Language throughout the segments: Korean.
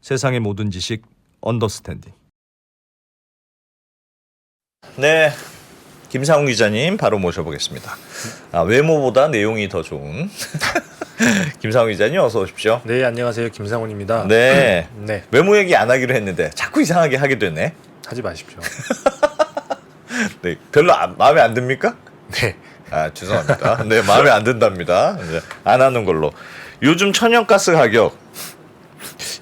세상의 모든 지식 언더스탠딩. 네, 김상훈 기자님 바로 모셔보겠습니다. 외모보다 내용이 더 좋은 김상훈 기자님 어서 오십시오. 네, 안녕하세요. 김상훈입니다. 네, 네, 외모 얘기 안 하기로 했는데 자꾸 이상하게 하게 되네. 하지 마십시오. 네, 별로 마음에 안 듭니까? 네, 죄송합니다. 네, 마음에 안 든답니다. 이제 안 하는 걸로. 요즘 천연가스 가격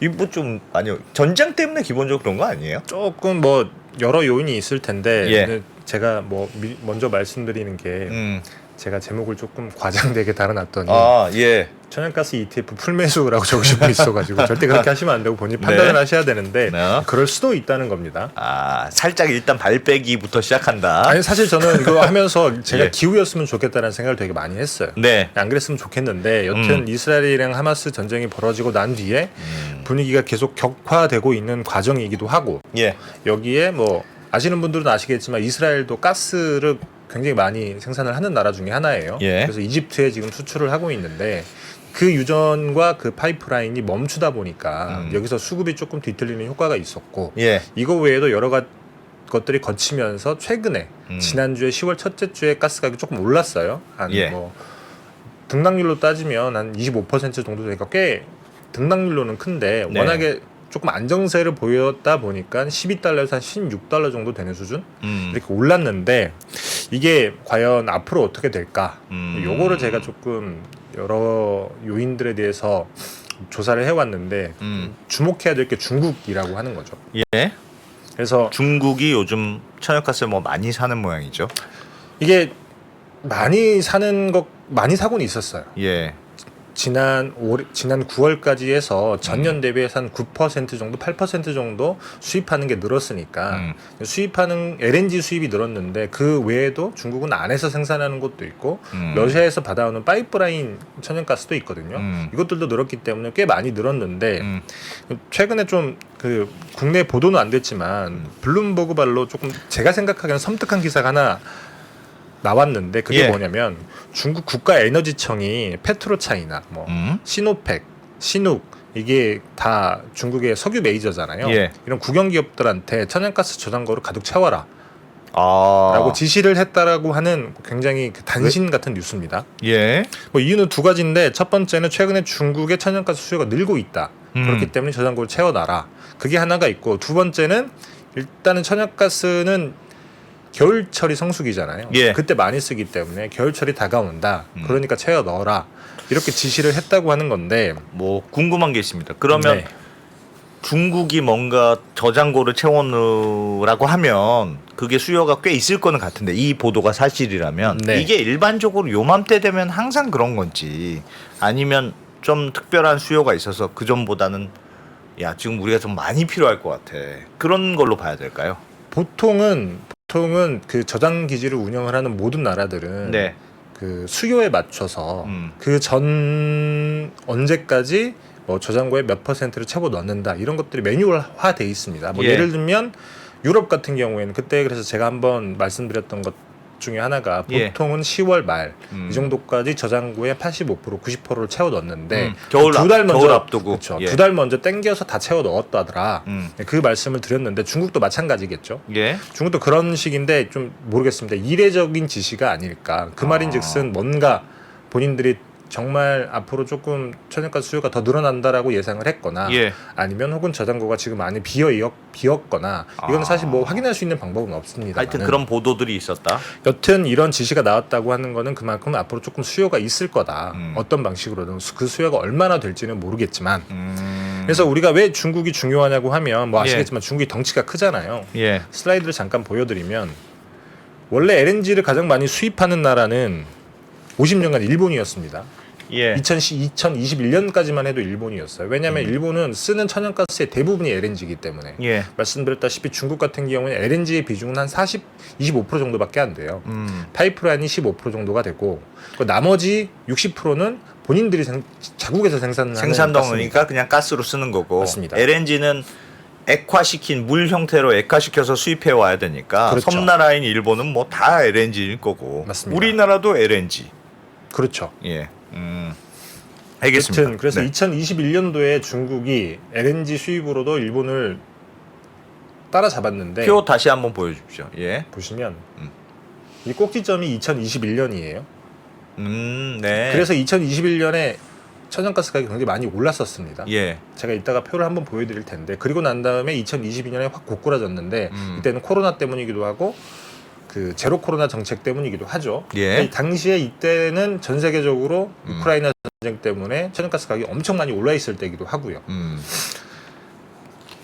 이거 뭐 좀 아니요, 전쟁 때문에 기본적으로 그런 거 아니에요? 조금 뭐 여러 요인이 있을 텐데 예. 근데 제가 뭐 먼저 말씀드리는 게 제가 제목을 조금 과장되게 달아놨더니 예. 천연가스 ETF 풀매수라고 적으시고 있어가지고 절대 그렇게 하시면 안 되고 본인 판단을 하셔야 되는데 네. 그럴 수도 있다는 겁니다. 살짝 일단 발빼기부터 시작한다. 아니 사실 저는 이거 하면서 제가 예. 기후였으면 좋겠다는 생각을 되게 많이 했어요. 네. 안 그랬으면 좋겠는데 여튼 이스라엘이랑 하마스 전쟁이 벌어지고 난 뒤에 분위기가 계속 격화되고 있는 과정이기도 하고 예. 여기에 뭐 아시는 분들은 아시겠지만 이스라엘도 가스를 굉장히 많이 생산을 하는 나라 중에 하나예요. 예. 그래서 이집트에 지금 수출을 하고 있는데 그 유전과 그 파이프라인이 멈추다 보니까 여기서 수급이 조금 뒤틀리는 효과가 있었고 예. 이거 외에도 여러 가지 것들이 거치면서 최근에 지난주에 10월 첫째 주에 가스 가격이 조금 올랐어요. 한 예. 뭐 등락률로 따지면 한 25% 정도 되니까 꽤 등락률로는 큰데 네. 워낙에 조금 안정세를 보였다 보니까 12달러에서 한 16달러 정도 되는 수준 이렇게 올랐는데 이게 과연 앞으로 어떻게 될까? 요거를 제가 조금 여러 요인들에 대해서 조사를 해왔는데 주목해야 될 게 중국이라고 하는 거죠. 예. 그래서 중국이 요즘 천연가스 뭐 많이 사는 모양이죠. 이게 많이 사고는 있었어요. 예. 지난 9월까지 해서 전년 대비해서 한 9% 정도, 8% 정도 수입하는 게 늘었으니까 수입하는 LNG 수입이 늘었는데 그 외에도 중국은 안에서 생산하는 것도 있고 러시아에서 받아오는 파이프라인 천연가스도 있거든요. 이것들도 늘었기 때문에 꽤 많이 늘었는데 최근에 좀 그 국내 보도는 안 됐지만 블룸버그 발로 조금 제가 생각하기에는 섬뜩한 기사가 하나 나왔는데 그게 예. 뭐냐면 중국 국가에너지청이 페트로차이나 뭐 시노펙, 시눅 이게 다 중국의 석유 메이저잖아요. 예. 이런 국영 기업들한테 천연가스 저장고를 가득 채워라 아. 라고 지시를 했다라고 하는 굉장히 그 단신 같은 뉴스입니다. 예. 뭐 이유는 두 가지인데 첫 번째는 최근에 중국의 천연가스 수요가 늘고 있다. 그렇기 때문에 저장고를 채워놔라. 그게 하나가 있고 두 번째는 일단은 천연가스는 겨울철이 성수기잖아요. 예. 그때 많이 쓰기 때문에 겨울철이 다가온다. 그러니까 채워 넣어라. 이렇게 지시를 했다고 하는 건데 뭐 궁금한 게 있습니다. 그러면 네. 중국이 뭔가 저장고를 채워놓으라고 하면 그게 수요가 꽤 있을 거는 같은데 이 보도가 사실이라면 네. 이게 일반적으로 요맘때 되면 항상 그런 건지 아니면 좀 특별한 수요가 있어서 그 전보다는 야 지금 우리가 좀 많이 필요할 것 같아 그런 걸로 봐야 될까요? 보통은 그 저장 기지를 운영을 하는 모든 나라들은 네. 그 수요에 맞춰서 그 전 언제까지 뭐 저장고에 몇 %를 채워 넣는다 이런 것들이 매뉴얼화 돼 있습니다. 뭐 예. 예를 들면 유럽 같은 경우에는 그때 그래서 제가 한번 말씀드렸던 것 중에 하나가 보통은 10월 말 이 정도까지 저장고에 85%, 90%를 채워 넣는데 겨울 먼저 앞두고 그렇죠. 예. 두 달 먼저 땡겨서 다 채워 넣었다더라. 그 말씀을 드렸는데 중국도 마찬가지겠죠. 예. 중국도 그런 식인데 좀 모르겠습니다. 이례적인 지시가 아닐까. 그 말인즉슨 뭔가 본인들이 정말 앞으로 조금 천연가스 수요가 더 늘어난다라고 예상을 했거나 예. 아니면 혹은 저장고가 지금 많이 비었거나 이건 사실 뭐 확인할 수 있는 방법은 없습니다. 하여튼 그런 보도들이 있었다. 여튼 이런 지시가 나왔다고 하는 거는 그만큼 앞으로 조금 수요가 있을 거다. 어떤 방식으로든 그 수요가 얼마나 될지는 모르겠지만 그래서 우리가 왜 중국이 중요하냐고 하면 뭐 아시겠지만 중국이 덩치가 크잖아요. 예. 슬라이드를 잠깐 보여드리면 원래 LNG를 가장 많이 수입하는 나라는 50년간 일본이었습니다. 예. 2021년까지만 해도 일본이었어요. 왜냐하면 일본은 쓰는 천연가스의 대부분이 LNG이기 때문에 예. 말씀드렸다시피 중국 같은 경우는 LNG의 비중은 한 25% 정도밖에 안 돼요. 파이프라인이 15% 정도가 되고 그 나머지 60%는 본인들이 자국에서 생산하는 생산동이니까 그냥 가스로 쓰는 거고 맞습니다. LNG는 액화시킨 물 형태로 액화시켜서 수입해 와야 되니까 그렇죠. 섬나라인 일본은 뭐 다 LNG일 거고 맞습니다. 우리나라도 LNG. 그렇죠. 예. 알겠습니다. 여튼 그래서 네. 2021년도에 중국이 LNG 수입으로도 일본을 따라잡았는데 표 다시 한번 보여주십시오. 예. 보시면 이 꼭지점이 2021년이에요. 네. 그래서 2021년에 천연가스 가격이 굉장히 많이 올랐었습니다. 예. 제가 이따가 표를 한번 보여드릴 텐데 그리고 난 다음에 2022년에 확 고꾸라졌는데 이때는 코로나 때문이기도 하고 그 제로 코로나 정책 때문이기도 하죠. 예. 당시에 이때는 전 세계적으로 우크라이나 전쟁 때문에 천연가스 가격이 엄청 많이 올라 있을 때이기도 하고요.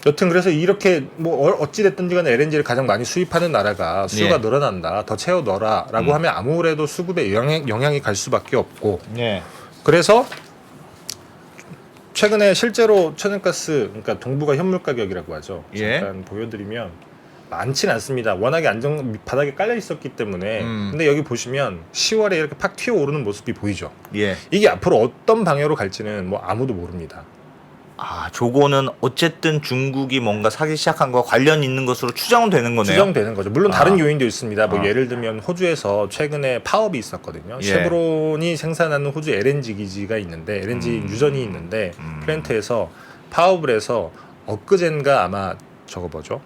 여튼 그래서 이렇게 뭐 어찌 됐든지 간에 LNG를 가장 많이 수입하는 나라가 수요가 예. 늘어난다, 더 채워 넣어라라고 하면 아무래도 수급에 영향이 갈 수밖에 없고 예. 그래서 최근에 실제로 천연가스 그러니까 동북아 현물 가격이라고 하죠. 예. 잠깐 보여드리면 많진 않습니다. 워낙에 바닥에 깔려 있었기 때문에. 음. 근데 여기 보시면 10월에 이렇게 팍 튀어오르는 모습이 보이죠. 예. 이게 앞으로 어떤 방향으로 갈지는 뭐 아무도 모릅니다. 아, 저거는 어쨌든 중국이 뭔가 사기 시작한 거와 관련 있는 것으로 추정은 되는 거네요. 추정되는 거죠. 물론 다른 아. 요인도 있습니다. 뭐 아. 예를 들면 호주에서 최근에 파업이 있었거든요. 예. 쉐브론이 생산하는 호주 LNG 기지가 있는데 LNG 유전이 있는데 플랜트에서 파업을 해서 엊그젠가 아마 저거 뭐죠?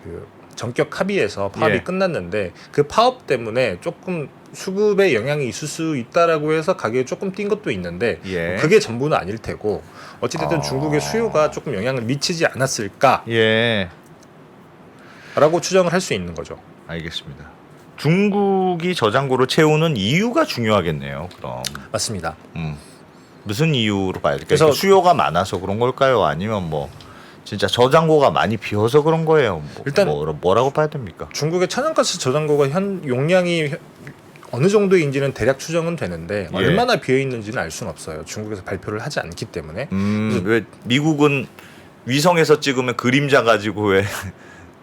그 전격 합의에서 파업이 예. 끝났는데 그 파업 때문에 조금 수급에 영향이 있을 수 있다라고 해서 가격이 조금 뛴 것도 있는데 예. 그게 전부는 아닐 테고 어찌됐든 아. 중국의 수요가 조금 영향을 미치지 않았을까라고 예. 추정을 할 수 있는 거죠. 알겠습니다. 중국이 저장고를 채우는 이유가 중요하겠네요. 그럼 맞습니다. 무슨 이유로 봐야 될까요? 그래서- 그러니까 수요가 많아서 그런 걸까요? 아니면 뭐 진짜 저장고가 많이 비어서 그런 거예요? 일단- 뭐라고 봐야 됩니까? 중국의 천연가스 저장고가 용량이 어느 정도인지는 대략 추정은 되는데 예. 얼마나 비어 있는지는 알 수는 없어요. 중국에서 발표를 하지 않기 때문에. 왜 미국은 위성에서 찍으면 그림자 가지고 왜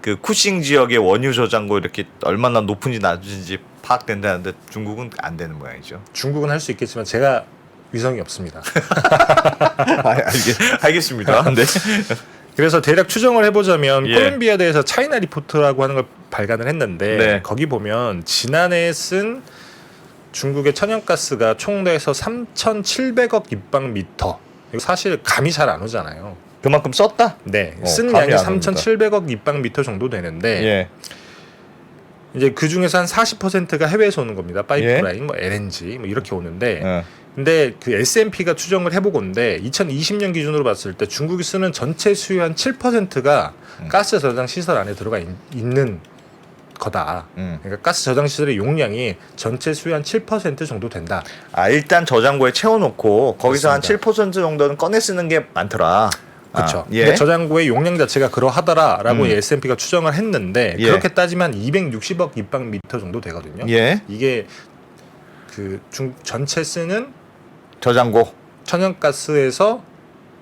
그 쿠싱 지역의 원유 저장고 이렇게 얼마나 높은지 낮은지 파악된다는데 중국은 안 되는 모양이죠. 중국은 할 수 있겠지만 제가 위성이 없습니다. 알겠습니다. 네. 그래서 대략 추정을 해보자면 예. 콜롬비아대에서 차이나 리포트라고 하는 걸 발간을 했는데 네. 거기 보면 지난해 쓴 중국의 천연가스가 총 더해서 3,700억 입방미터. 이거 사실 감이 잘 안 오잖아요. 그만큼 썼다? 네, 어, 쓴 감이 양이 안 옵니다. 3,700억 입방미터 정도 되는데 예. 이제 그 중에서 한 40%가 해외에서 오는 겁니다. 파이프라인, 뭐 LNG 뭐 이렇게 오는데 예. 근데 그 S&P가 추정을 해보건데 2020년 기준으로 봤을 때 중국이 쓰는 전체 수요 한 7%가 가스 저장 시설 안에 들어가 있는 거다. 그러니까 가스 저장 시설의 용량이 전체 수요 한 7% 정도 된다. 아, 일단 저장고에 채워놓고 거기서 그렇습니다. 한 7% 정도는 꺼내 쓰는 게 많더라. 그렇죠. 아, 예. 근데 저장고의 용량 자체가 그러하더라라고 음. S&P가 추정을 했는데 예. 그렇게 따지면 260억 입방미터 정도 되거든요. 예. 이게 그 전체 쓰는 저장고. 천연가스에서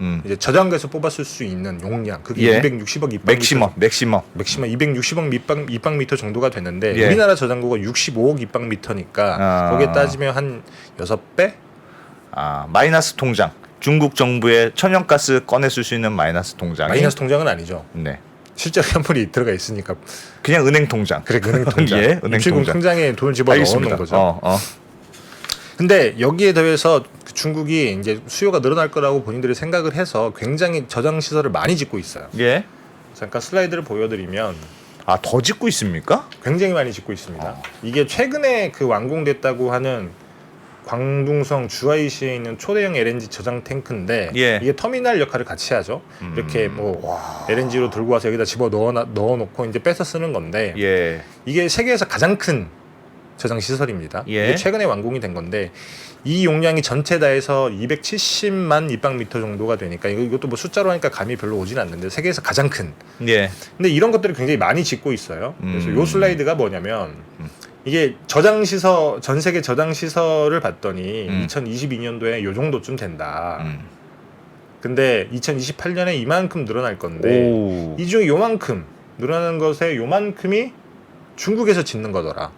음. 이제 저장고에서 뽑았을 수 있는 용량 그게 예. 260억 입방미터 맥시멈. 맥시멈 260억 입방미터 정도가 되는데 예. 우리나라 저장고가 65억 입방미터니까 아. 거기에 따지면 한 6배? 아, 마이너스 통장. 중국 정부의 천연가스 꺼내 쓸 수 있는 마이너스 통장이 마이너스 통장은 아니죠. 네. 실제로 현물이 들어가 있으니까 그냥 은행 통장. 그래 은행 통장. 예, 은행 입출금 통장. 통장에 돈을 집어 넣어놓은 거죠. 근데 여기에 더해서 중국이 이제 수요가 늘어날 거라고 본인들이 생각을 해서 굉장히 저장 시설을 많이 짓고 있어요. 예. 잠깐 슬라이드를 보여드리면 아, 더 짓고 있습니까? 굉장히 많이 짓고 있습니다. 이게 최근에 그 완공됐다고 하는 광둥성 주하이시에 있는 초대형 LNG 저장 탱크인데 예. 이게 터미널 역할을 같이 하죠. 이렇게 뭐 LNG로 들고 와서 여기다 집어 넣어놓고 이제 뺏어 쓰는 건데 예. 이게 세계에서 가장 큰 저장 시설입니다. 예. 이게 최근에 완공이 된 건데 이 용량이 전체 다 해서 270만 입방미터 정도가 되니까 이것도 뭐 숫자로 하니까 감이 별로 오진 않는데 세계에서 가장 큰. 예. 근데 이런 것들을 굉장히 많이 짓고 있어요. 그래서 요 슬라이드가 뭐냐면 이게 저장 시설 전 세계 저장 시설을 봤더니 2022년도에 요 정도쯤 된다. 근데 2028년에 이만큼 늘어날 건데 오. 이 중에 요만큼 늘어나는 것에 요만큼이 중국에서 짓는 거더라.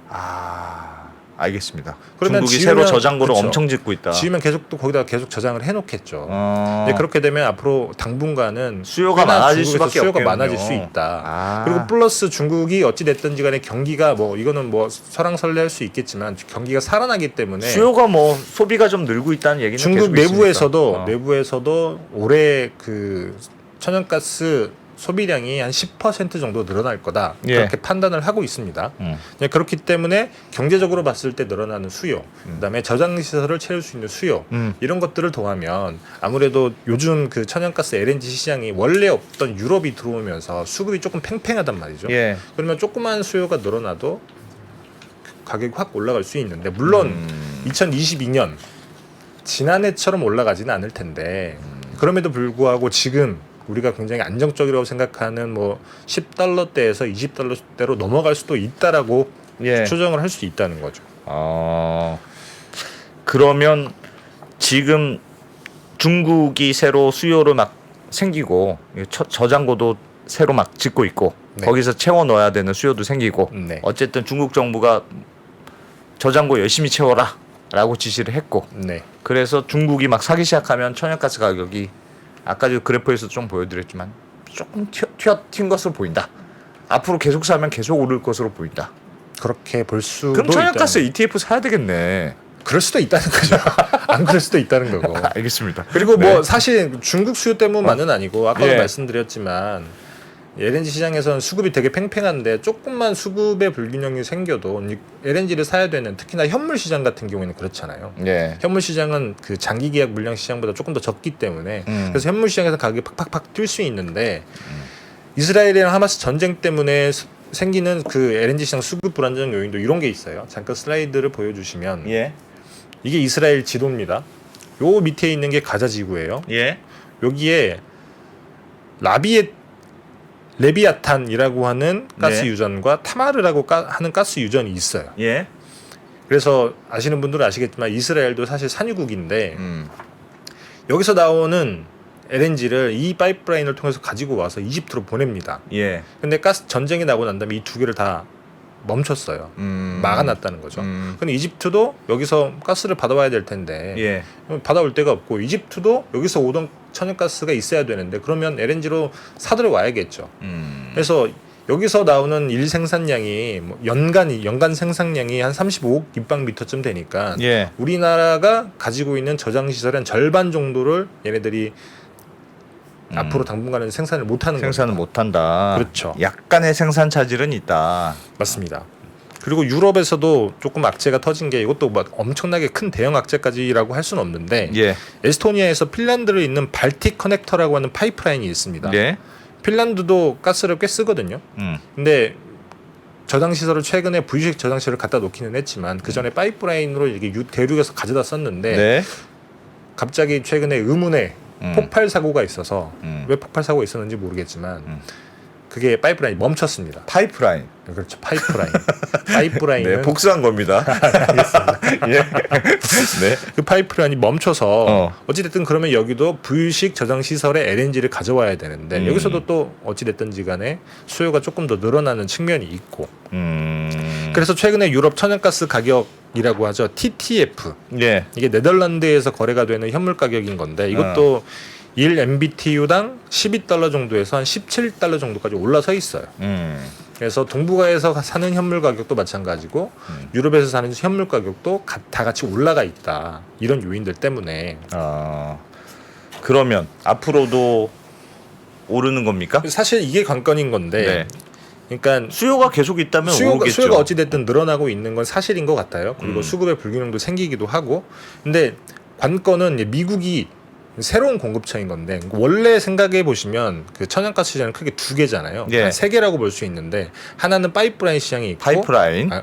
아. 알겠습니다. 그러면 중국이 지으면- 새로 저장고를 그쵸. 엄청 짓고 있다. 지으면 계속 또 거기다 계속 저장을 해놓겠죠. 어... 네, 그렇게 되면 앞으로 당분간은 수요가 꽤나 많아질 중국에서 수밖에 수요가 없겠군요. 많아질 수 있다. 아. 그리고 플러스 중국이 어찌 됐든지 간에 경기가 뭐 이거는 뭐 설왕설래할 수 있겠지만 경기가 살아나기 때문에 수요가 뭐 소비가 좀 늘고 있다는 얘기는 중국 계속 내부에서도 있으니까. 내부에서도 올해 그 천연가스 소비량이 한 10% 정도 늘어날 거다 예. 그렇게 판단을 하고 있습니다. 네, 그렇기 때문에 경제적으로 봤을 때 늘어나는 수요, 그다음에 저장 시설을 채울 수 있는 수요 이런 것들을 더하면 아무래도 요즘 그 천연가스 LNG 시장이 원래 없던 유럽이 들어오면서 수급이 조금 팽팽하단 말이죠. 예. 그러면 조그만 수요가 늘어나도 가격이 확 올라갈 수 있는데 물론 2022년 지난해처럼 올라가지는 않을 텐데 그럼에도 불구하고 지금 우리가 굉장히 안정적이라고 생각하는 뭐 10달러대에서 20달러대로 넘어갈 수도 있다라고 예. 추정을 할 수 있다는 거죠. 그러면 지금 중국이 새로 수요를 막 생기고 저장고도 새로 막 짓고 있고 네. 거기서 채워 넣어야 되는 수요도 생기고 네. 어쨌든 중국 정부가 저장고 열심히 채워라라고 지시를 했고 네. 그래서 중국이 막 사기 시작하면 천연가스 가격이 아까 저 그래프에서 좀 보여드렸지만 조금 튄 것으로 보인다. 앞으로 계속 사면 계속 오를 것으로 보인다. 그렇게 볼 수도 그럼 천연가스 있다는 ETF 사야 되겠네. 그럴 수도 있다는 거죠. 안 그럴 수도 있다는 거고. 알겠습니다. 그리고 네. 뭐 사실 중국 수요 때문만은 아니고 아까도 예. 말씀드렸지만 LNG 시장에서는 수급이 되게 팽팽한데 조금만 수급의 불균형이 생겨도 LNG를 사야 되는 특히나 현물 시장 같은 경우에는 그렇잖아요. 예. 현물 시장은 그 장기 계약 물량 시장보다 조금 더 적기 때문에 그래서 현물 시장에서 가격이 팍팍팍 뛸 수 있는데 이스라엘이랑 하마스 전쟁 때문에 생기는 그 LNG 시장 수급 불안정 요인도 이런 게 있어요. 잠깐 슬라이드를 보여주시면 예. 이게 이스라엘 지도입니다. 요 밑에 있는 게 가자 지구예요. 예. 여기에 레비아탄이라고 하는 가스 네. 유전과 타마르라고 하는 가스 유전이 있어요. 예. 그래서 아시는 분들은 아시겠지만 이스라엘도 사실 산유국인데 여기서 나오는 LNG를 이 파이프라인을 통해서 가지고 와서 이집트로 보냅니다. 예. 근데 가스 전쟁이 나고 난 다음에 이 두 개를 다 멈췄어요. 막아놨다는 거죠. 근데 이집트도 여기서 가스를 받아와야 될 텐데 예. 받아올 데가 없고 이집트도 여기서 오던 천연가스가 있어야 되는데 그러면 LNG로 사들어 와야겠죠. 그래서 여기서 나오는 일 생산량이 뭐 연간 생산량이 한 35억 입방미터쯤 되니까 예. 우리나라가 가지고 있는 저장 시설의 한 절반 정도를 얘네들이 앞으로 당분간은 생산을 못하는 생산을 겁니다. 못한다. 그렇죠. 약간의 생산 차질은 있다. 맞습니다. 그리고 유럽에서도 조금 악재가 터진 게 이것도 막 엄청나게 큰 대형 악재까지라고 할 수는 없는데 예. 에스토니아에서 핀란드를 잇는 발틱 커넥터라고 하는 파이프라인이 있습니다. 예. 핀란드도 가스를 꽤 쓰거든요. 근데 저장 시설을 최근에 V식 저장 시설을 갖다 놓기는 했지만 그 전에 파이프라인으로 이게 대륙에서 가져다 썼는데 네. 갑자기 최근에 의문의 폭발 사고가 있어서 왜 폭발 사고가 있었는지 모르겠지만 그게 파이프라인이 멈췄습니다. 파이프라인. 그렇죠. 파이프라인. 파이프라인은 네, 복수한 겁니다. 예. 네. 그 파이프라인이 멈춰서 어. 어찌됐든 그러면 여기도 V식 저장 시설에 LNG를 가져와야 되는데 여기서도 또 어찌됐든지 간에 수요가 조금 더 늘어나는 측면이 있고 그래서 최근에 유럽 천연가스 가격이라고 하죠. TTF. 예. 이게 네덜란드에서 거래가 되는 현물 가격인 건데 이것도 1MBTU당 12달러 정도에서 한 17달러 정도까지 올라서 있어요. 그래서 동북아에서 사는 현물 가격도 마찬가지고 유럽에서 사는 현물 가격도 다 같이 올라가 있다. 이런 요인들 때문에 그러면 앞으로도 오르는 겁니까? 사실 이게 관건인 건데 그러니까 수요가 계속 있다면 오르겠죠. 수요가 어찌됐든 늘어나고 있는 건 사실인 것 같아요. 그리고 수급의 불균형도 생기기도 하고 근데 관건은 미국이 새로운 공급처인 건데 원래 생각해 보시면 그 천연가스 시장은 크게 두 개잖아요. 예. 세 개라고 볼 수 있는데 하나는 파이프라인 시장이 있고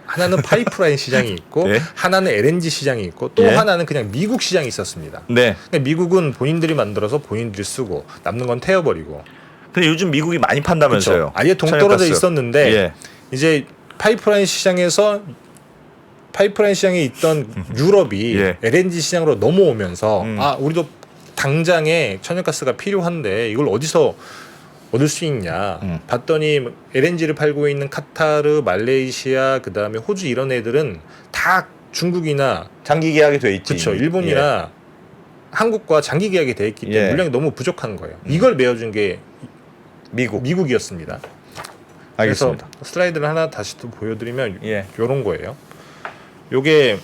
하나는 파이프라인 시장이 있고 예. 하나는 LNG 시장이 있고 또 예. 하나는 그냥 미국 시장이 있었습니다. 네. 근데 미국은 본인들이 만들어서 본인들이 쓰고 남는 건 태워버리고. 근데 요즘 미국이 많이 판다면서요. 그렇죠. 아예 동떨어져 천연가스. 있었는데 예. 이제 파이프라인 시장에 있던 유럽이 예. LNG 시장으로 넘어오면서 우리도 당장에 천연가스가 필요한데 이걸 어디서 얻을 수 있냐 봤더니 LNG를 팔고 있는 카타르, 말레이시아, 그다음에 호주 이런 애들은 다 중국이나 장기 계약이 돼 있지. 그렇죠. 이미. 일본이나 한국과 장기 계약이 돼 있기 때문에 예. 물량이 너무 부족한 거예요. 이걸 메워준 게 미국. 미국이었습니다. 알겠습니다. 그래서 슬라이드를 하나 다시 또 보여드리면 예. 요런 거예요. 요게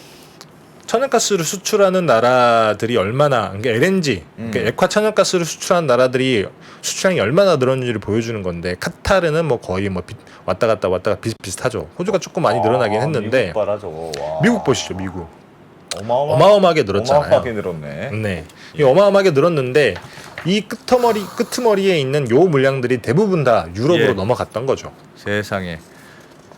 천연가스를 수출하는 나라들이 얼마나, 그러니까 LNG, 그러니까 액화 천연가스를 수출하는 나라들이 수출량이 얼마나 늘었는지를 보여주는 건데, 카타르는 뭐 거의 뭐 왔다 갔다 비슷비슷하죠. 호주가 조금 많이 늘어나긴 했는데, 미국 봐라 저거. 와. 미국 보시죠, 미국. 어마어마하게 어마어마하게 늘었잖아요. 어마어마하게 늘었네. 네, 이 어마어마하게 늘었는데 이 끄트머리에 있는 요 물량들이 대부분 다 유럽으로 예. 넘어갔던 거죠. 세상에.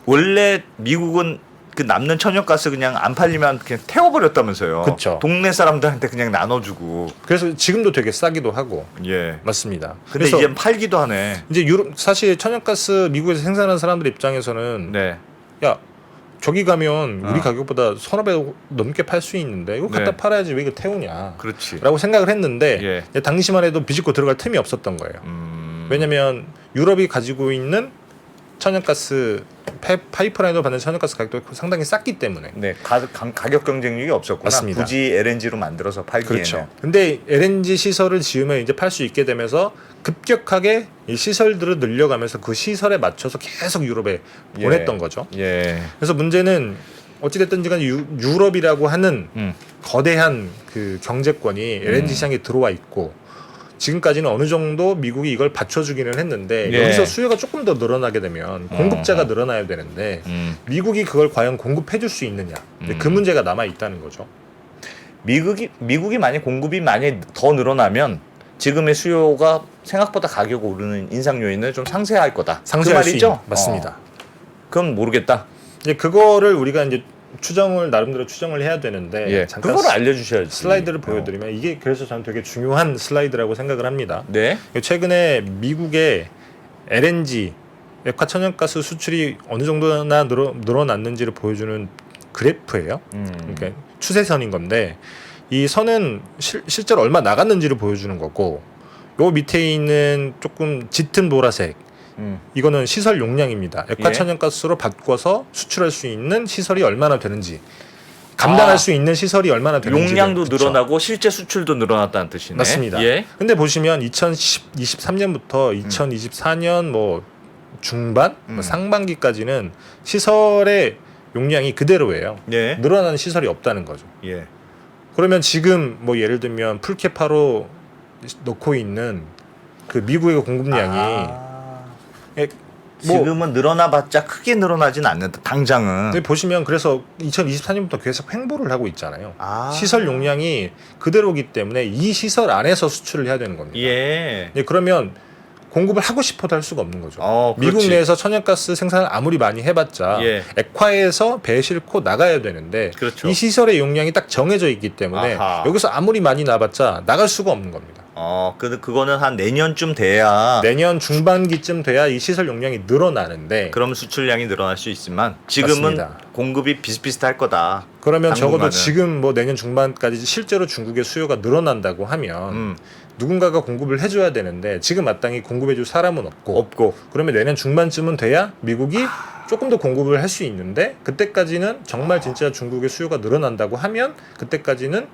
원래 미국은 그 남는 천연가스 그냥 안 팔리면 그냥 태워버렸다면서요. 그쵸. 동네 사람들한테 그냥 나눠주고. 그래서 지금도 되게 싸기도 하고. 예. 맞습니다. 근데 그래서 이제 팔기도 하네. 이제 유럽 사실 천연가스 미국에서 생산하는 사람들 입장에서는 네. 야 저기 가면 우리 어. 가격보다 서너 배 넘게 팔 수 있는데 이거 갖다 네. 팔아야지 왜 이거 태우냐 그렇지. 라고 생각을 했는데 예. 이제 당시만 해도 비집고 들어갈 틈이 없었던 거예요. 왜냐면 유럽이 가지고 있는 천연가스 파이프라인으로 받는 천연가스 가격도 상당히 쌌기 때문에. 네. 가격 경쟁력이 없었구나. 맞습니다. 굳이 LNG로 만들어서 팔기에는. 그렇죠. 근데 LNG 시설을 지으면 이제 팔 수 있게 되면서 급격하게 이 시설들을 늘려가면서 그 시설에 맞춰서 계속 유럽에 예. 보냈던 거죠. 예. 그래서 문제는 어찌됐든지 간에 유럽이라고 하는 거대한 그 경제권이 LNG 시장에 들어와 있고 지금까지는 어느 정도 미국이 이걸 받쳐주기는 했는데 예. 여기서 수요가 조금 더 늘어나게 되면 공급자가 늘어나야 되는데 미국이 그걸 과연 공급해줄 수 있느냐 근데 그 문제가 남아 있다는 거죠. 미국이 만약 공급이 많이 더 늘어나면 지금의 수요가 생각보다 가격 오르는 인상 요인을 좀 상쇄할 거다. 상쇄할 그 수 말이죠? 있는, 맞습니다. 그건 모르겠다. 이제 그거를 우리가 이제 나름대로 추정을 해야 되는데 예. 잠깐 그거를 알려주셔야지. 슬라이드를 보여드리면 이게 그래서 저는 되게 중요한 슬라이드라고 생각을 합니다. 네. 최근에 미국의 LNG 액화 천연가스 수출이 어느 정도나 늘어났는지를 보여주는 그래프예요. 그러니까 추세선인 건데 이 선은 실제로 얼마 나갔는지를 보여주는 거고 요 밑에 있는 조금 짙은 보라색 이거는 시설 용량입니다. 액화 예. 천연가스로 바꿔서 수출할 수 있는 시설이 얼마나 되는지 감당할 수 있는 시설이 얼마나 되는지 용량도 늘어나고 실제 수출도 늘어났다는 뜻이네. 맞습니다. 예. 근데 보시면 2023년부터 2024년 뭐 중반 뭐 상반기까지는 시설의 용량이 그대로예요. 예. 늘어나는 시설이 없다는 거죠. 예. 그러면 지금 뭐 예를 들면 풀케파로 넣고 있는 그 미국의 공급량이 예, 뭐 지금은 늘어나봤자 크게 늘어나진 않는다. 당장은. 근데 보시면 그래서 2024년부터 계속 횡보를 하고 있잖아요. 아. 시설 용량이 그대로기 때문에 이 시설 안에서 수출을 해야 되는 겁니다. 예. 네, 그러면 공급을 하고 싶어도 할 수가 없는 거죠. 미국 그렇지. 내에서 천연가스 생산을 아무리 많이 해봤자 예. 액화에서 배 싣고 나가야 되는데 그렇죠. 이 시설의 용량이 딱 정해져 있기 때문에 아하. 여기서 아무리 많이 나봤자 나갈 수가 없는 겁니다. 그거는 한 내년쯤 돼야 내년 중반기쯤 돼야 이 시설 용량이 늘어나는데 그럼 수출량이 늘어날 수 있지만 지금은 맞습니다. 공급이 비슷비슷할 거다. 그러면 적어도 당분간은. 지금 뭐 내년 중반까지 실제로 중국의 수요가 늘어난다고 하면 누군가가 공급을 해줘야 되는데 지금 마땅히 공급해줄 사람은 없고 그러면 내년 중반쯤은 돼야 미국이 조금 더 공급을 할 수 있는데 그때까지는 정말 진짜 중국의 수요가 늘어난다고 하면 그때까지는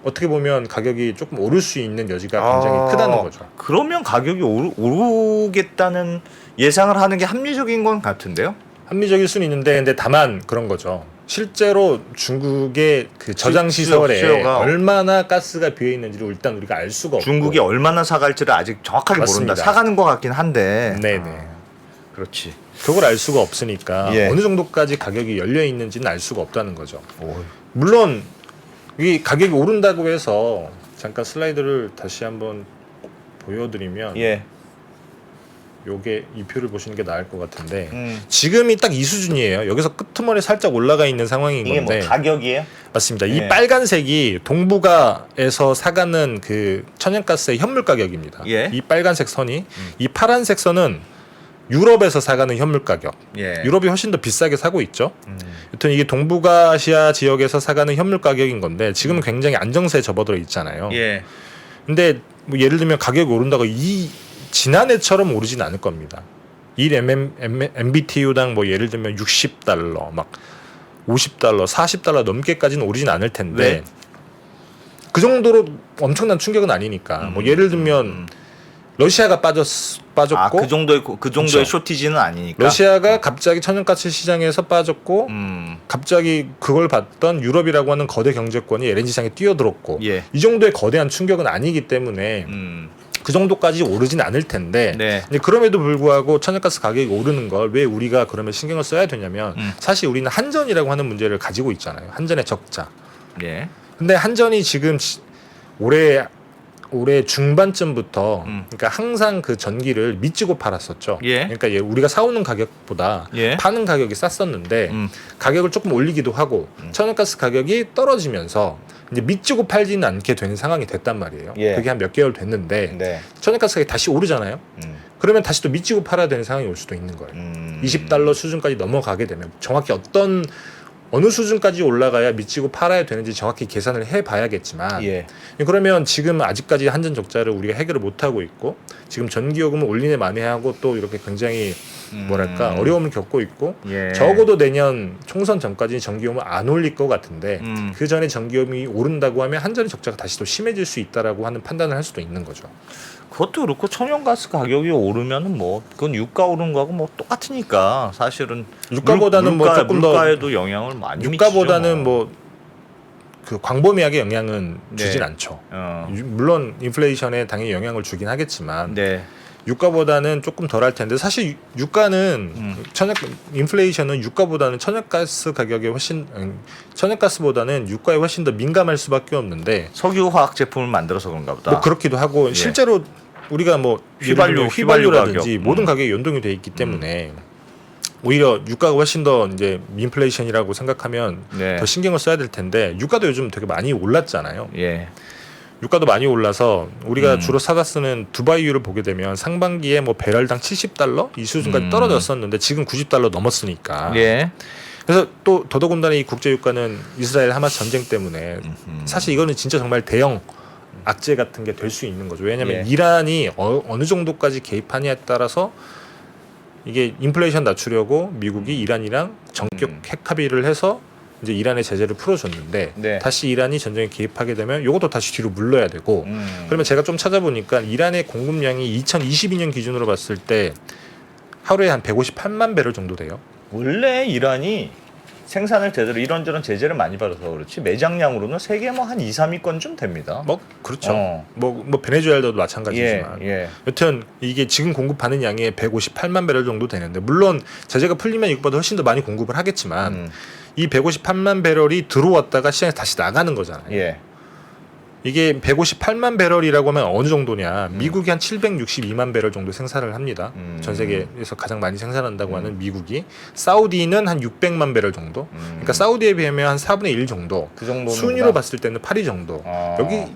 어떻게 보면 가격이 조금 오를 수 있는 여지가 굉장히 크다는 거죠. 그러면 가격이 오르겠다는 예상을 하는 게 합리적인 건 같은데요? 합리적일 수는 있는데 근데 다만 그런 거죠. 실제로 중국의 그 저장 시설에 수요가 얼마나 가스가 비어 있는지를 일단 우리가 알 수가 없고 중국이 얼마나 사갈지를 아직 정확하게 맞습니다. 모른다. 사가는 것 같긴 한데. 네네. 그렇지. 그걸 알 수가 없으니까 예. 어느 정도까지 가격이 열려 있는지는 알 수가 없다는 거죠. 물론 이 가격이 오른다고 해서 잠깐 슬라이드를 다시 한번 보여드리면 예. 요게 이 표를 보시는 게 나을 것 같은데 지금이 딱 이 수준이에요. 여기서 끄트머리 살짝 올라가 있는 상황인 이게 건데 뭐 가격이에요? 맞습니다. 예. 이 빨간색이 동북아에서 사가는 그 천연가스의 현물 가격입니다. 예. 이 빨간색 선이 이 파란색 선은 유럽에서 사가는 현물 가격. 예. 유럽이 훨씬 더 비싸게 사고 있죠. 여튼 이게 동북아시아 지역에서 사가는 현물 가격인 건데 지금은 굉장히 안정세에 접어들어 있잖아요. 예. 근데 뭐 예를 들면 가격이 오른다고 지난해처럼 오르진 않을 겁니다. 1 MBTU당 뭐 예를 들면 $60 막 $50, $40 넘게까지는 오르진 않을 텐데 왜? 그 정도로 엄청난 충격은 아니니까. 뭐 예를 들면 러시아가 빠졌고 아, 그 정도의 그렇죠. 쇼티지는 아니니까. 러시아가 갑자기 천연가스 시장에서 빠졌고 갑자기 그걸 봤던 유럽이라고 하는 거대 경제권이 LNG 시장에 뛰어들었고 예. 이 정도의 거대한 충격은 아니기 때문에 그 정도까지 오르진 않을 텐데 네. 근데 그럼에도 불구하고 천연가스 가격이 오르는 걸 왜 우리가 그러면 신경을 써야 되냐면 사실 우리는 한전이라고 하는 문제를 가지고 있잖아요. 한전의 적자. 예. 근데 한전이 지금 올해 중반쯤부터 그러니까 항상 그 전기를 밑지고 팔았었죠. 예. 그러니까 우리가 사오는 가격보다 예. 파는 가격이 쌌었는데 가격을 조금 올리기도 하고 천연가스 가격이 떨어지면서 이제 밑지고 팔지는 않게 되는 상황이 됐단 말이에요. 예. 그게 한 몇 개월 됐는데 네. 천연가스 가격이 다시 오르잖아요. 그러면 다시 또 밑지고 팔아야 되는 상황이 올 수도 있는 거예요. $20 수준까지 넘어가게 되면 정확히 어느 수준까지 올라가야 미치고 팔아야 되는지 정확히 계산을 해봐야겠지만 예. 그러면 지금 아직까지 한전 적자를 우리가 해결을 못하고 있고 지금 전기요금을 올리네 마네 하고 또 이렇게 굉장히 뭐랄까 어려움을 겪고 있고 예. 적어도 내년 총선 전까지 전기요금을 안 올릴 것 같은데 그 전에 전기요금이 오른다고 하면 한전의 적자가 다시 또 심해질 수 있다라고 하는 판단을 할 수도 있는 거죠. 그것도 그렇고 천연가스 가격이 오르면은 뭐 그건 유가 오르는 거하고 뭐 똑같으니까 사실은 유가보다는 뭐 조금 더 물가에도 영향을 많이 유가보다는 미치죠. 뭐 그 광범위하게 영향은 주진 네. 않죠. 어. 물론 인플레이션에 당연히 영향을 주긴 하겠지만 네. 유가보다는 조금 덜할 텐데 사실 유가는 인플레이션은 유가보다는 천연가스 가격에 천연가스보다는 유가에 훨씬 더 민감할 수밖에 없는데 석유 화학 제품을 만들어서 그런가 보다. 뭐 그렇기도 하고 실제로 우리가 뭐 휘발유 휘발유라든지 가격. 모든 가격이 연동이 돼 있기 때문에 오히려 유가가 훨씬 더 이제 인플레이션이라고 생각하면 네. 더 신경을 써야 될 텐데 유가도 요즘 되게 많이 올랐잖아요. 예. 유가도 많이 올라서 우리가 주로 사다 쓰는 두바이유를 보게 되면 상반기에 뭐 배럴당 $70 이 수준까지 떨어졌었는데 지금 $90 넘었으니까. 예. 그래서 또 더더군다나 이 국제 유가는 이스라엘 하마스 전쟁 때문에 사실 이거는 진짜 정말 대형 악재 같은 게 될 수 있는 거죠. 왜냐하면 예. 이란이 어느 정도까지 개입하냐에 따라서 이게 인플레이션 낮추려고 미국이 이란이랑 정격 핵 합의를 해서 이제 이란의 제재를 풀어줬는데 네. 다시 이란이 전쟁에 개입하게 되면 이것도 다시 뒤로 물러야 되고 그러면 제가 좀 찾아보니까 이란의 공급량이 2022년 기준으로 봤을 때 하루에 한 158만 배럴 정도 돼요. 원래 이란이 생산을 제대로 이런저런 제재를 많이 받아서 그렇지 매장량으로는 세계 뭐 한 2, 3위권 됩니다. 뭐 그렇죠. 어. 뭐 베네수엘라도 마찬가지지만. 예. 여튼 이게 지금 공급하는 양이 158만 배럴 정도 되는데 물론 제재가 풀리면 이것보다 훨씬 더 많이 공급을 하겠지만 이 158만 배럴이 들어왔다가 시장에 다시 나가는 거잖아요. 예. 이게 158만 배럴이라고 하면 어느 정도냐? 미국이 한 762만 배럴 정도 생산을 합니다. 전 세계에서 가장 많이 생산한다고 하는 미국이. 사우디는 한 600만 배럴 정도. 그러니까 사우디에 비하면 한 4분의 1 정도. 그 정도는 순위로 봤을 때는 8위 정도. 여기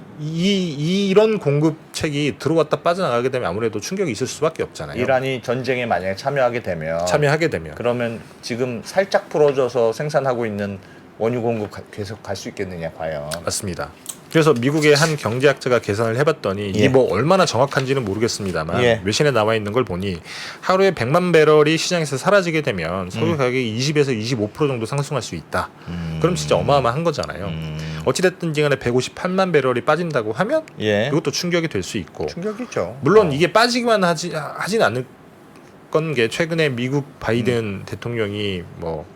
이런 공급책이 들어왔다 빠져나가게 되면 아무래도 충격이 있을 수밖에 없잖아요. 이란이 전쟁에 만약에 참여하게 되면 그러면 지금 살짝 풀어져서 생산하고 있는 원유 공급 계속 갈 수 있겠느냐 과연. 맞습니다. 그래서 미국의 한 경제학자가 계산을 해봤더니 이게 뭐 얼마나 정확한지는 모르겠습니다만 외신에 나와 있는 걸 보니 하루에 100만 배럴이 시장에서 사라지게 되면 석유 가격이 20에서 25% 정도 상승할 수 있다. 그럼 진짜 어마어마한 거잖아요. 어찌됐든 간에 158만 배럴이 빠진다고 하면 이것도 충격이 될 수 있고 충격이죠. 물론 이게 빠지기만 하진 않을 건 게 최근에 미국 바이든 대통령이 뭐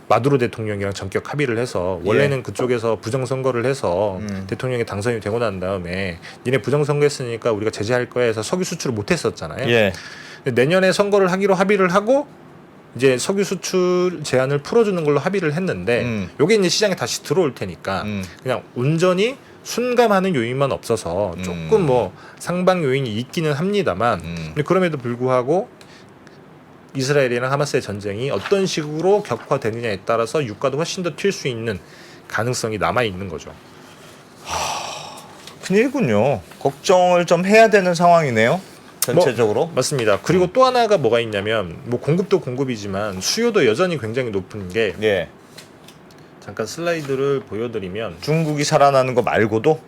마두로 대통령이랑 전격 합의를 해서 원래는 그쪽에서 부정선거를 해서 대통령이 당선이 되고 난 다음에 니네 부정선거했으니까 우리가 제재할 거야 해서 석유 수출을 못했었잖아요. 근데 내년에 선거를 하기로 합의를 하고 이제 석유 수출 제한을 풀어주는 걸로 합의를 했는데 요게 이제 시장에 다시 들어올 테니까 그냥 온전히 순감하는 요인만 없어서 조금 뭐 상방 요인이 있기는 합니다만 근데 그럼에도 불구하고 이스라엘이랑 하마스의 전쟁이 어떤 식으로 격화되느냐에 따라서 유가도 훨씬 더 튈 수 있는 가능성이 남아 있는 거죠. 큰일군요. 걱정을 좀 해야 되는 상황이네요. 전체적으로. 맞습니다. 그리고 또 하나가 뭐가 있냐면 뭐 공급도 공급이지만 수요도 여전히 굉장히 높은 게 잠깐 슬라이드를 보여드리면 중국이 살아나는 거 말고도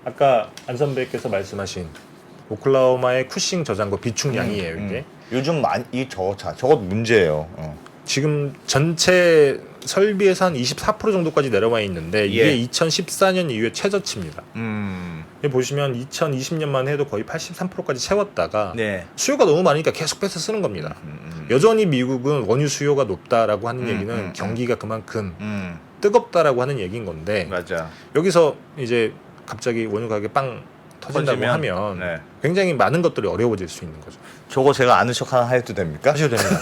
아까 안 선배께서 말씀하신 오클라호마의 쿠싱 저장고 비축량이에요. 이게 요즘 많이 저것 문제예요. 지금 전체 설비 예산 24% 정도까지 내려와 있는데 이게 예. 2014년 이후에 최저치입니다. 여기 보시면 2020년만 해도 거의 83%까지 채웠다가 네. 수요가 너무 많으니까 계속 뺏어 쓰는 겁니다. 여전히 미국은 원유 수요가 높다라고 하는 얘기는 경기가 그만큼 뜨겁다라고 하는 얘기인 건데 맞아. 여기서 이제 갑자기 원유 가격이 빵 터진다고 터지면, 하면 네. 굉장히 많은 것들이 어려워질 수 있는 거죠. 저거 제가 아는 척 하나 해도 됩니까? 하셔도 됩니다.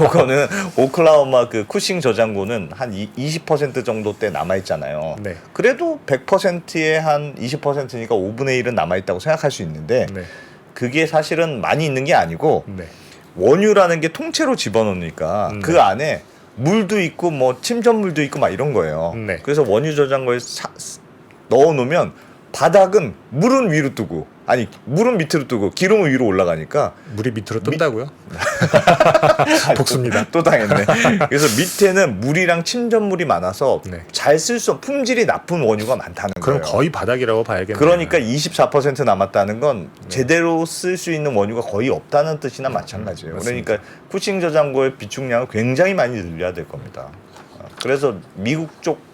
요거는 오클라호마 그 쿠싱 저장고는 한 20% 정도 때 남아 있잖아요. 네. 그래도 100%에 한 20%니까 5분의 1은 남아 있다고 생각할 수 있는데 네. 그게 사실은 많이 있는 게 아니고 네. 원유라는 게 통째로 집어넣으니까 네. 그 안에 물도 있고 뭐 침전물도 있고 막 이런 거예요. 네. 그래서 원유 저장고에 넣어 놓으면 바닥은 물은 위로 뜨고 아니 물은 밑으로 뜨고 기름은 위로 올라가니까 물이 밑으로 뜬다고요? 복수입니다. 또 당했네. 그래서 밑에는 물이랑 침전물이 많아서 네. 잘 쓸 수 품질이 나쁜 원유가 많다는 그럼 거예요. 거의 바닥이라고 봐야겠네요. 그러니까 24% 남았다는 건 제대로 쓸 수 있는 원유가 거의 없다는 뜻이나 마찬가지예요. 맞습니다. 그러니까 쿠싱 저장고의 비축량을 굉장히 많이 늘려야 될 겁니다. 그래서 미국 쪽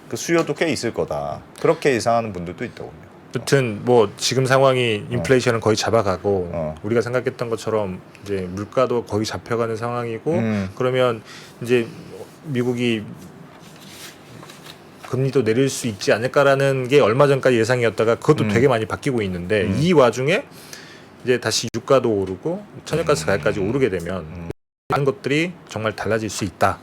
그 수요도 꽤 있을 거다. 그렇게 예상하는 분들도 있더군요. 아무튼 뭐 지금 상황이 인플레이션은 거의 잡아가고 우리가 생각했던 것처럼 이제 물가도 거의 잡혀가는 상황이고 그러면 이제 미국이 금리도 내릴 수 있지 않을까라는 게 얼마 전까지 예상이었다가 그것도 되게 많이 바뀌고 있는데 이 와중에 이제 다시 유가도 오르고 천연가스 가격까지 오르게 되면 많은 것들이 정말 달라질 수 있다.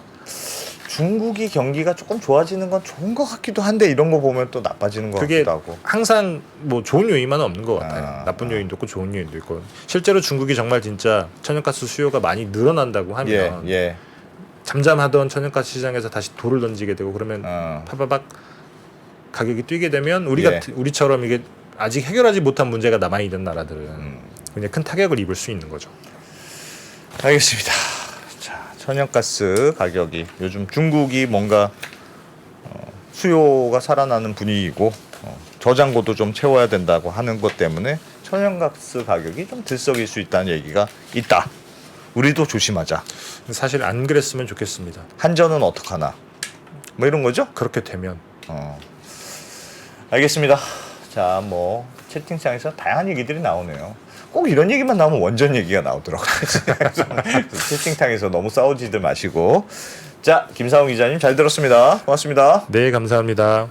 중국이 경기가 조금 좋아지는 건 좋은 것 같기도 한데 이런 거 보면 또 나빠지는 것 그게 같기도 하고. 항상 뭐 좋은 요인만은 없는 것 같아요. 아, 나쁜 요인도 있고 좋은 요인도 있고 실제로 중국이 정말 진짜 천연가스 수요가 많이 늘어난다고 하면 예. 잠잠하던 천연가스 시장에서 다시 돌을 던지게 되고 그러면 파바박 가격이 뛰게 되면 예. 우리처럼 이게 아직 해결하지 못한 문제가 남아 있는 나라들은 굉장히 큰 타격을 입을 수 있는 거죠. 알겠습니다. 자, 천연가스 가격이 요즘 중국이 뭔가 수요가 살아나는 분위기고 저장고도 좀 채워야 된다고 하는 것 때문에 천연가스 가격이 좀 들썩일 수 있다는 얘기가 있다. 우리도 조심하자. 사실 안 그랬으면 좋겠습니다. 한전은 어떡하나? 뭐 이런 거죠? 그렇게 되면 알겠습니다. 자, 뭐 채팅창에서 다양한 얘기들이 나오네요. 꼭 이런 얘기만 나오면 원전 얘기가 나오더라고요. 그래서 채팅창에서 너무 싸우지들 마시고. 자, 김상훈 기자님 잘 들었습니다. 고맙습니다. 네, 감사합니다.